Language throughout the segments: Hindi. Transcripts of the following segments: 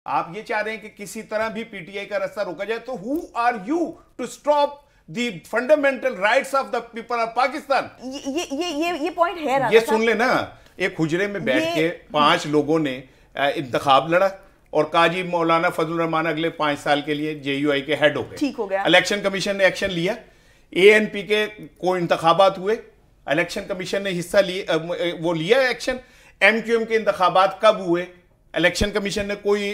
आप ये चाह रहे हैं कि किसी तरह भी पीटीआई का रास्ता रोका जाए, तो who are you to stop the fundamental rights of the people of Pakistan? ये पॉइंट है। ये सुन लेना, एक हुजरे में बैठ के 5 लोगों ने इंतखाब लड़ा और काजी मौलाना फजल रहमान अगले 5 साल के लिए जेयूआई के हेड हो गए। ठीक हो गया। इलेक्शन कमीशन ने एक्शन लिया, एएनपी के कोई इंतखाबात हुए, इलेक्शन कमीशन ने हिस्सा लिया, वो लिया एक्शन। एमक्यूएम के इंतखाबात कब हुए, इलेक्शन कमीशन ने कोई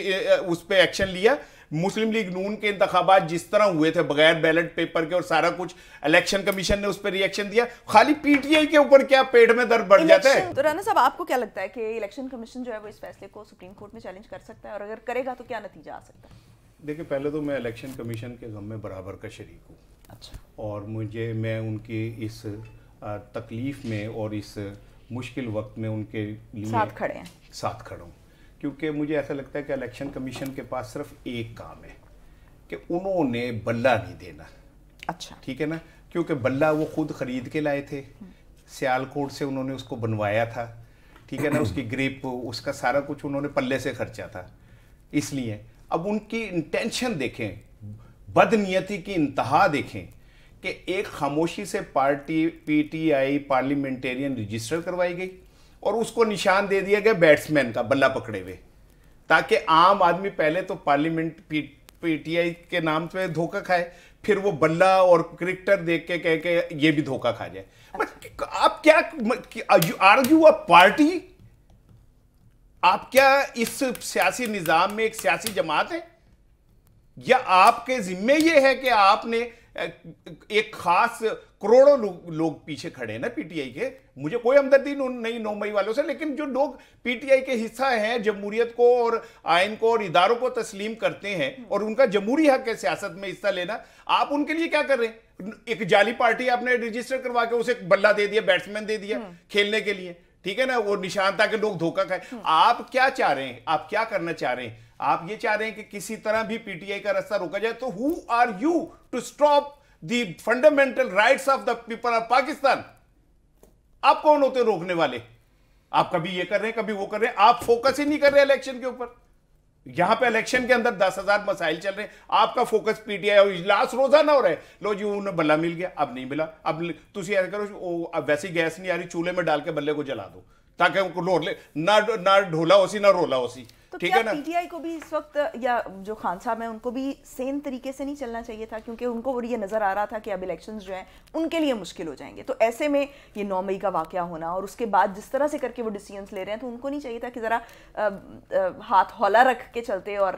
उस पर एक्शन लिया। मुस्लिम लीग नून के इंतखाबात जिस तरह हुए थे बगैर बैलेट पेपर के और सारा कुछ, इलेक्शन कमीशन ने उस पर रिएक्शन दिया। खाली पीटीआई के ऊपर क्या पेट में दर्द बढ़ जाता है? तो राना साहब, आपको क्या लगता है कि इलेक्शन कमीशन जो है वो इस फैसले को सुप्रीम कोर्ट में चैलेंज कर सकता है, और अगर करेगा तो क्या नतीजा आ सकता है? देखिए, पहले तो मैं इलेक्शन कमीशन के गम में बराबर का शरीक हूँ। अच्छा। और मैं उनकी इस तकलीफ में और इस मुश्किल वक्त में उनके लिए साथ खड़ा हूँ, क्योंकि मुझे ऐसा लगता है कि इलेक्शन कमीशन के पास सिर्फ एक काम है कि उन्होंने बल्ला नहीं देना। अच्छा, ठीक है ना, क्योंकि बल्ला वो खुद खरीद के लाए थे, सियालकोट से उन्होंने उसको बनवाया था। ठीक है ना, उसकी ग्रिप, उसका सारा कुछ उन्होंने पल्ले से खर्चा था। इसलिए अब उनकी इंटेंशन देखें, बदनीयती की इंतहा देखें कि एक खामोशी से पार्टी पीटीआई पार्लियामेंटेरियन रजिस्टर करवाई गई और उसको निशान दे दिया गया बैट्समैन का बल्ला पकड़े हुए, ताकि आम आदमी पहले तो पार्लियामेंट पीटीआई के नाम पे धोखा खाए, फिर वो बल्ला और क्रिकेटर देख के कह के ये भी धोखा खा जाए। आप क्या आर्ग्यू अ पार्टी? आप क्या इस सियासी निजाम में एक सियासी जमात है, या आपके जिम्मे ये है कि आपने एक खास करोड़ों लोग पीछे खड़े हैं ना पीटीआई के? मुझे कोई हमदर्दी नहीं 9 मई वालों से, लेकिन जो लोग पीटीआई के हिस्सा हैं, जमहूरियत को और आइन को और इदारों को तस्लीम करते हैं और उनका जमहूरी हक है सियासत में हिस्सा लेना, आप उनके लिए क्या कर रहे हैं? एक जाली पार्टी आपने रजिस्टर करवा के उसे बल्ला दे दिया, बैट्समैन दे दिया खेलने के लिए। ठीक है ना, वो निशान था कि लोग धोखा खाए। आप क्या चाह रहे हैं? आप क्या करना चाह रहे हैं? आप ये चाह रहे हैं कि किसी तरह भी पीटीआई का रास्ता रोका जाए, तो who are you to stop the fundamental rights of the people of Pakistan? आप कौन होते रोकने वाले? आप कभी ये कर रहे हैं, कभी वो कर रहे हैं, आप फोकस ही नहीं कर रहे इलेक्शन के ऊपर। यहां पे इलेक्शन के अंदर 10,000 मसाइल चल रहे हैं, आपका फोकस पीटीआई और इजलास रोजाना हो रहा है। लो जी, उन्हें बल्ला मिल गया, अब नहीं मिला, अब तुम ऐसा करो, अब वैसी गैस नहीं आ रही, चूल्हे में डाल के बल्ले को जला दो, ताकि उनको लोड ले, ना ढोला होसी ना रोला होसी। तो ठीक क्या है ना? पीटीआई को भी इस वक्त, या जो खान साहब हैं उनको भी सेम तरीके से नहीं चलना चाहिए था? क्योंकि उनको ये नजर आ रहा था कि अब इलेक्शंस जो हैं उनके लिए मुश्किल हो जाएंगे। तो ऐसे में ये 9 मई का वाकया होना और उसके बाद जिस तरह से करके वो डिसीजंस ले रहे हैं, तो उनको नहीं चाहिए था कि जरा हाथ हौला रख के चलते और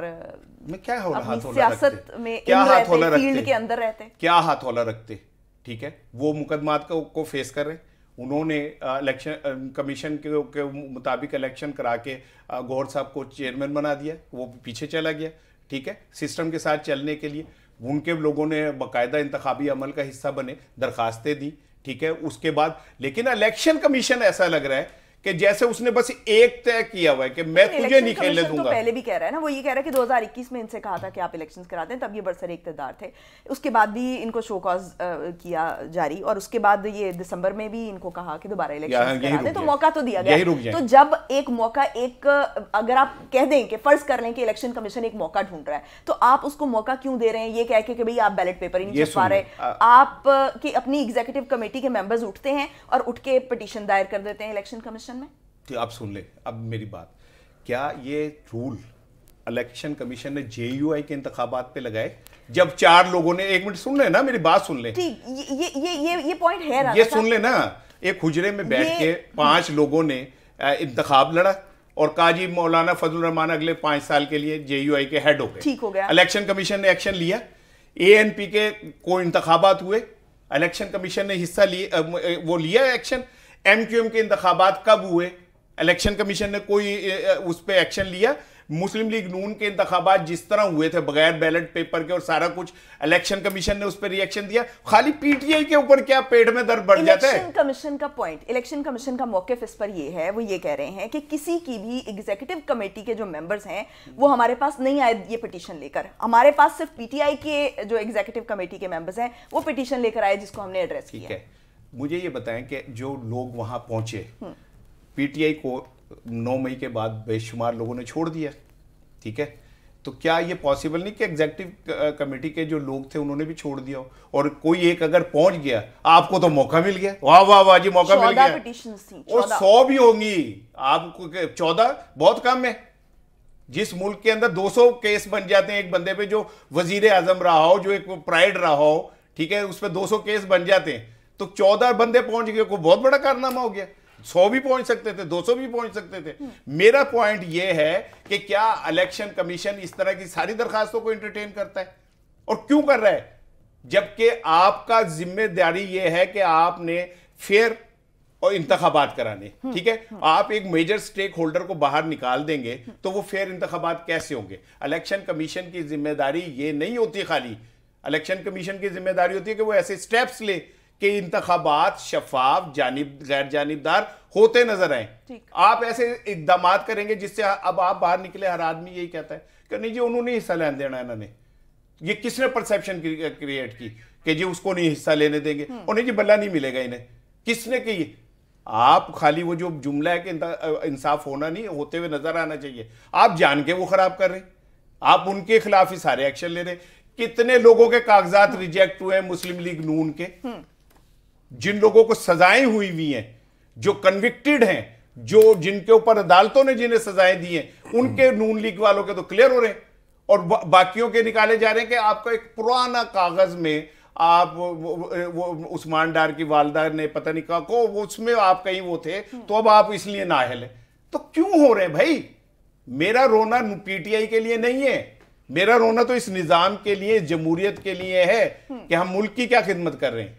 क्या अपनी सियासत में फील्ड के अंदर रहते? क्या हाथ हौला रखते? ठीक है, वो मुकदमात को फेस कर रहे हैं। उन्होंने इलेक्शन कमीशन के मुताबिक इलेक्शन करा के गौहर साहब को चेयरमैन बना दिया, वो पीछे चला गया। ठीक है, सिस्टम के साथ चलने के लिए उनके लोगों ने बाकायदा इंतखाबी अमल का हिस्सा बने, दरखास्तें दी। ठीक है, उसके बाद लेकिन इलेक्शन कमीशन ऐसा लग रहा है कि जैसे उसने बस एक तय किया हुआ है कि मैं तुझे नहीं खेलने दूंगा। तो पहले भी कह रहा है ना, वो ये कह रहा है कि 2021 में इनसे कहा था कि आप इलेक्शंस करा दें, तब ये बरसर इक़्तिदार थे। उसके बाद भी इनको शो कॉज किया जारी, और उसके बाद ये दिसंबर में भी इनको कहा कि दोबारा इलेक्शंस करा दें, तो मौका तो दिया गया। तो जब एक मौका, अगर आप कह दें कि फर्ज कर लें कि इलेक्शन कमीशन एक मौका ढूंढ रहा है, तो आप उसको मौका क्यों दे रहे हैं? ये कह के कि भाई आप बैलेट पेपर ही नहीं छपवा रहे, आप की अपनी एग्जीक्यूटिव कमेटी के मेंबर्स उठते हैं और उठ के पिटीशन दायर कर देते हैं इलेक्शन कमीशन में। आप सुन ले अब मेरी बात, क्या ये रूल इलेक्शन कमीशन ने जेयूआई के इंतखाबात पे लगाए जब 4 लोगों ने, एक मिनट सुन ले ना, मेरी बात सुन ले। ठीक, ये पॉइंट है, ये सुन ले ना, एक हुजरे में बैठ के 5 लोगों ने इंतखाब लड़ा और काजी मौलाना फजल रहमान अगले 5 साल के लिए जेयूआई के हेड हो गए। ठीक हो गया। इलेक्शन कमीशन ने एक्शन लिया, एएनपी के कोई इंतखाबात हुए, इलेक्शन कमीशन ने हिस्सा लिया, वो लिया एक्शन। एमक्यूएम के इंतखाबात कब हुए, इलेक्शन कमीशन ने कोई उस पर एक्शन लिया। मुस्लिम लीग नून के इंतखाबात जिस तरह हुए थे बगैर बैलेट पेपर के और सारा कुछ, इलेक्शन कमीशन ने उस पर रिएक्शन दिया। खाली पीटीआई के ऊपर क्या पेट में दर्द बढ़ जाता है? इलेक्शन कमीशन का पॉइंट, इलेक्शन कमीशन का मौक़िफ़ इस पर ये है, वो ये कह रहे हैं कि किसी की भी एग्जीक्यूटिव कमेटी के जो मेंबर्स हैं वो हमारे पास नहीं आए ये पिटीशन लेकर। हमारे पास सिर्फ पीटीआई के जो एग्जीक्यूटिव कमेटी के मेंबर्स हैं वो पिटीशन लेकर आए, जिसको हमने एड्रेस किया। ठीक है, मुझे ये बताएं कि जो लोग वहां पहुंचे, पीटीआई को 9 मई के बाद बेशुमार लोगों ने छोड़ दिया। ठीक है, तो क्या ये पॉसिबल नहीं कि एग्जीक्यूटिव कमेटी के जो लोग थे उन्होंने भी छोड़ दिया हो, और कोई एक अगर पहुंच गया, आपको तो मौका मिल गया, वाह वाह वाह जी, मौका मिल गया, और 100 भी होंगी, आपको 14 बहुत कम है। जिस मुल्क के अंदर 200 केस बन जाते हैं एक बंदे पे, जो वजीर आजम रहा हो, जो एक प्राइड रहा हो, ठीक है, उस पर 200 केस बन जाते हैं, तो 14 बंदे पहुंच गए, कोई बहुत बड़ा कारनामा हो गया। 100 भी पहुंच सकते थे, 200 भी पहुंच सकते थे। मेरा पॉइंट यह है कि क्या इलेक्शन कमीशन इस तरह की सारी दरखास्तों को एंटरटेन करता है, और क्यों कर रहा है, जबकि आपका जिम्मेदारी यह है कि आपने फेयर और इंतखाबात कराने, ठीक है। आप एक मेजर स्टेक होल्डर को बाहर निकाल देंगे तो वो फेयर इंतखाबात कैसे होंगे। इलेक्शन कमीशन की जिम्मेदारी ये नहीं होती, खाली इलेक्शन कमीशन की जिम्मेदारी होती है कि वो ऐसे स्टेप्स ले कि इंतखाबात शफाफ, गैर जानिबदार होते नजर आए। आप ऐसे इकदाम करेंगे जिससे अब आप बाहर निकले, हर आदमी यही कहता है कि नहीं जी उन्होंने हिस्सा लेने देना, इन्होंने ये किसने परसेप्शन क्रिएट की कि जी उसको नहीं हिस्सा लेने देंगे, और नहीं जी बल्ला नहीं मिलेगा इन्हें, किसने की। आप खाली वो जो जुमला है कि इंसाफ होना नहीं, होते हुए नजर आना चाहिए, आप जान के वो खराब कर रहे हैं, आप उनके खिलाफ ही सारे एक्शन ले रहे हैं। कितने लोगों के कागजात रिजेक्ट हुए हैं मुस्लिम लीग नून के, जिन लोगों को सजाएं हुई हैं, जो कन्विक्टेड हैं, जो जिनके ऊपर अदालतों ने जिन्हें सजाएं दी हैं, उनके नून लीग वालों के तो क्लियर हो रहे हैं, और बाकियों के निकाले जा रहे हैं कि आपका एक पुराना कागज में आप वो उस्मान डार की वालदा ने पता नहीं कहा को उसमें आप कहीं वो थे, तो अब आप इसलिए नाअहल है। तो क्यों हो रहे हैं भाई? मेरा रोना पीटीआई के लिए नहीं है, मेरा रोना तो इस निजाम के लिए, जमहूरियत के लिए है कि हम मुल्क की क्या खिदमत कर रहे हैं।